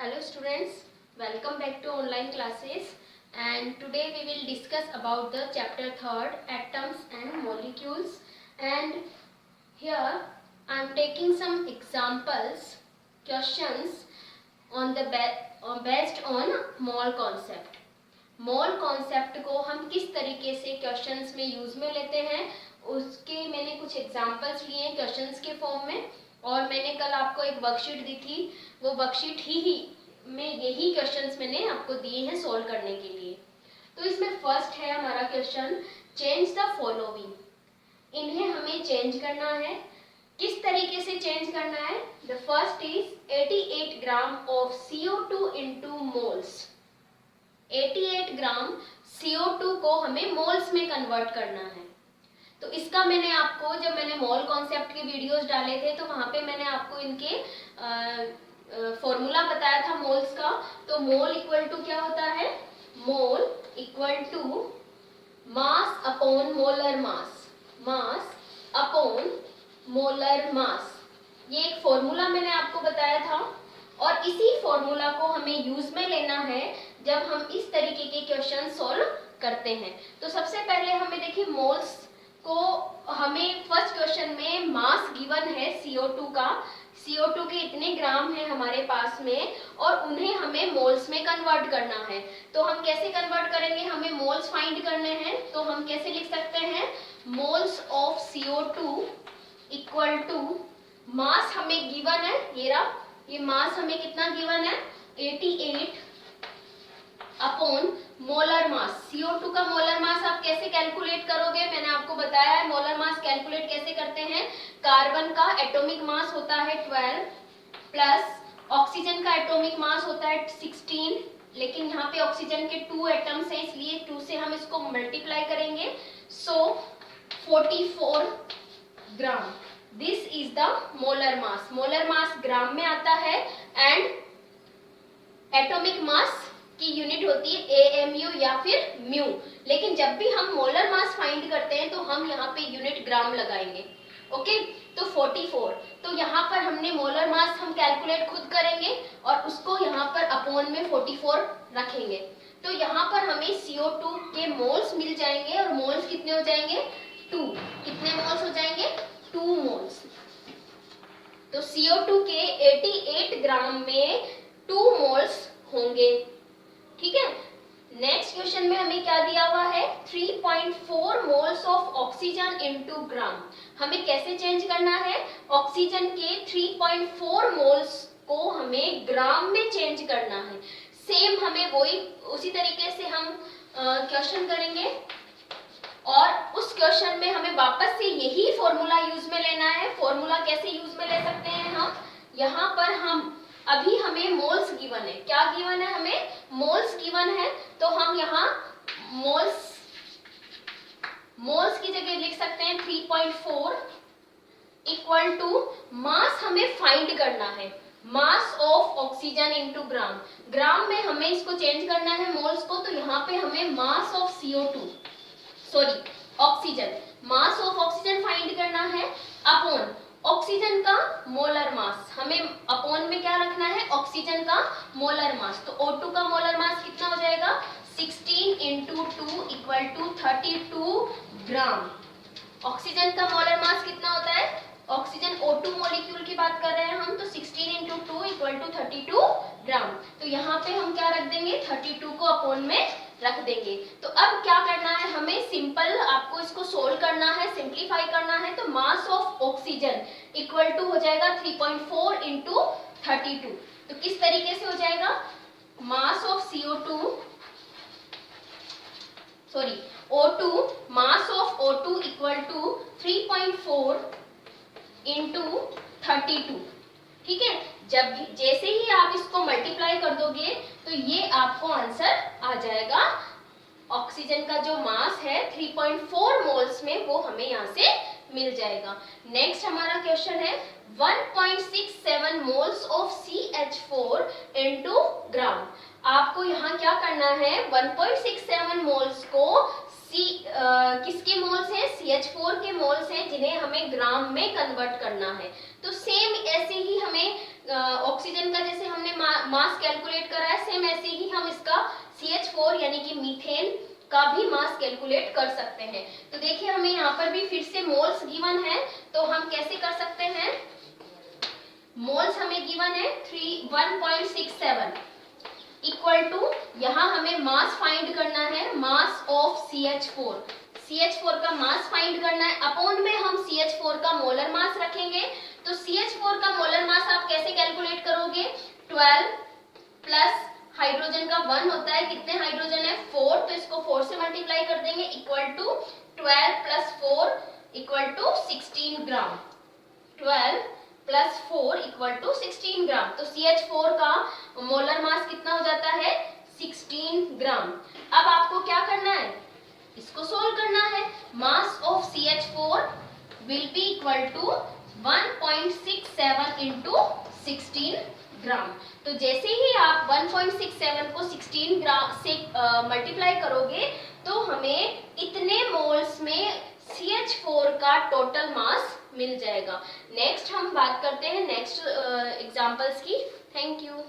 Hello students, welcome back to online classes, and today we will discuss about the chapter 3rd, atoms and molecules. And here I am taking some examples questions on the based on mole concept. Mole concept को हम किस तरीके से questions में use में लेते हैं उसके मैंने कुछ एग्जांपल्स लिए हैं क्वेश्चंस के फॉर्म में, और मैंने कल आपको एक वर्कशीट दी थी, वो वर्कशीट ही में यही क्वेश्चंस मैंने आपको दिए हैं सॉल्व करने के लिए। तो इसमें फर्स्ट है हमारा क्वेश्चन, चेंज द फॉलोइंग। इन्हें हमें चेंज करना है। किस तरीके से चेंज करना है? The first is 88 gram of CO2 into moles. 88 gram CO2 को हमें मोल्स में कन्वर्ट करना है। तो इसका मैंने आपको, जब मैंने मोल कॉन्सेप्ट के वीडियोस डाले थे तो वहां पे मैंने आपको इनके फॉर्मूला बताया था मोल्स का। तो मोल इक्वल टू क्या होता है? Mole equal to mass upon molar mass, mass upon molar mass. ये एक फॉर्मूला मैंने आपको बताया था, और इसी फॉर्मूला को हमें यूज में लेना है जब हम इस तरीके के क्वेश्चन सॉल्व करते हैं। तो सबसे पहले हमें देखिए मोल्स को, हमें फर्स्ट क्वेश्चन में मास गिवन है CO2 का, CO2 के इतने ग्राम है हमारे पास में, और उन्हें हमें मोल्स में कन्वर्ट करना है। तो हम कैसे कन्वर्ट करेंगे? हमें मोल्स फाइंड करने हैं, तो हम कैसे लिख सकते हैं? Moles of CO2 equal to mass हमें गिवन है, ये मास हमें कितना गिवन है? 88 अपॉन मोलर मास। CO2 का मोलर मास आप कैसे कैलकुलेट करोगे? मैंने आपको बताया है मोलर मास कैलकुलेट कैसे करते हैं। कार्बन का एटॉमिक मास होता है 12 प्लस ऑक्सीजन का एटॉमिक मास होता है 16, लेकिन यहाँ पे ऑक्सीजन के 2 एटम्स हैं, इसलिए 2 से हम इसको मल्टीप्लाई करेंगे, so 44 gram. This is the molar mass. Molar mass gram में आता है, एंड एटॉमिक मास की यूनिट होती है AMU या फिर म्यू। लेकिन जब भी हम मोलर मास फाइंड करते हैं तो हम यहाँ पे यूनिट ग्राम लगाएंगे। ओके, तो 44, तो यहाँ पर हमने मोलर मास हम कैलकुलेट खुद करेंगे और उसको यहाँ पर अपॉन में 44 रखेंगे। तो यहाँ पर हमें CO2 के मोल्स मिल जाएंगे, और मोल्स कितने हो जाएंगे? 2। कितने मोल्स हो जाएंगे? 2 मोल्स। तो CO2 के 88 ग्राम में 2 मोल्स होंगे। ठीक है। नेक्स्ट क्वेश्चन में हमें क्या दिया हुआ है? 3.4 मोल्स ऑफ ऑक्सीजन इनटू ग्राम। हमें कैसे चेंज करना है? ऑक्सीजन के 3.4 मोल्स को हमें ग्राम में चेंज करना है। सेम हमें वही उसी तरीके से हम क्वेश्चन करेंगे, और उस क्वेश्चन में हमें वापस से यही फॉर्मूला यूज में लेना है। फॉर्मूला कैसे यूज में ले सकते हैं हम? यहाँ पर हम अभी हमें मोल्स गिवन है। क्या गिवन है? हमें मोल्स गिवन है, तो हम यहाँ मोल्स की जगह लिख सकते हैं 3.4 इक्वल टू मास हमें फाइंड करना है, mass of oxygen into gram. Gram में हमें इसको चेंज करना है मोल्स को, तो यहाँ पे हमें मास of oxygen, mass of oxygen find करना है अपॉन ऑक्सीजन का मोलर मास। हमें अपॉन में क्या रखना है? ऑक्सीजन का मोलर मास। तो O2 का मोलर मास कितना हो जाएगा? 16 into 2 equal to 32 gram. Oxygen का मोलर मास कितना होता है? ऑक्सीजन O2 मॉलिक्यूल की बात कर रहे हैं हम, तो 16 इंटू 2 इक्वल टू 32 ग्राम। तो यहाँ पे हम क्या रख देंगे? 32 को अपॉन में रख देंगे। तो अब क्या करना है? हमें सिंपल आपको इसको सोल्व करना है, सिंप्लीफाई करना है। तो mass of oxygen equal to हो जाएगा 3.4 इंटू 32। तो किस तरीके से हो जाएगा? Mass of O2, mass of O2 equal to 3.4 into 32। ठीक है। जैसे ही आप इसको मल्टीप्लाई कर दोगे तो ये आपको आंसर आ जाएगा। ऑक्सीजन का जो मास है 3.4 मोल्स में, वो हमें यहाँ से मिल जाएगा। नेक्स्ट हमारा क्वेश्चन है 1.67 moles of CH4 into gram. आपको यहाँ क्या करना है? 1.67 मोल्स को किसके मोल्स हैं? CH4 के मोल्स हैं, जिन्हें हमें ग्राम में कन्वर्ट करना है। तो सेम ऐसे ही हमें ऑक्सीजन का जैसे हमने मास कैलकुलेट करा है, सेम ऐसे ही हम इसका CH4 यानी कि मीथेन का भी मास कैलकुलेट कर सकते हैं। तो देखिए हमें यहाँ पर भी फिर से मोल्स गिवन है, तो हम कैसे कर सकते हैं, मोल्स हमें गिवन है 1.67 इक्वल टू, यहाँ हमें मास फाइंड करना है, मास ऑफ CH4, CH4 का मास फाइंड करना है, अपॉन में हम CH4 का मोलर मास रखेंगे। तो CH4 का मोलर मास आप कैसे कैलकुलेट करोगे, 12 प्लस हाइड्रोजन का 1 होता है, कितने हाइड्रोजन है 4, तो इसको 4 से मल्टीप्लाई कर देंगे, equal to 12 plus 4 equal to 16 gram, 12 plus 4 equal to 16 gram. तो CH4 का मोलर मास कितना हो जाता है, 16 ग्राम। अब आपको क्या करना है, इसको सोल्व करना है। Mass of CH4 will be equal to 1.67 into 16 gram. तो जैसे ही आप 1.67 को 16 ग्राम से मल्टीप्लाई करोगे तो हमें इतने मोल्स में CH4 का टोटल मास मिल जाएगा। नेक्स्ट हम बात करते हैं नेक्स्ट एग्जांपल्स की। Thank you.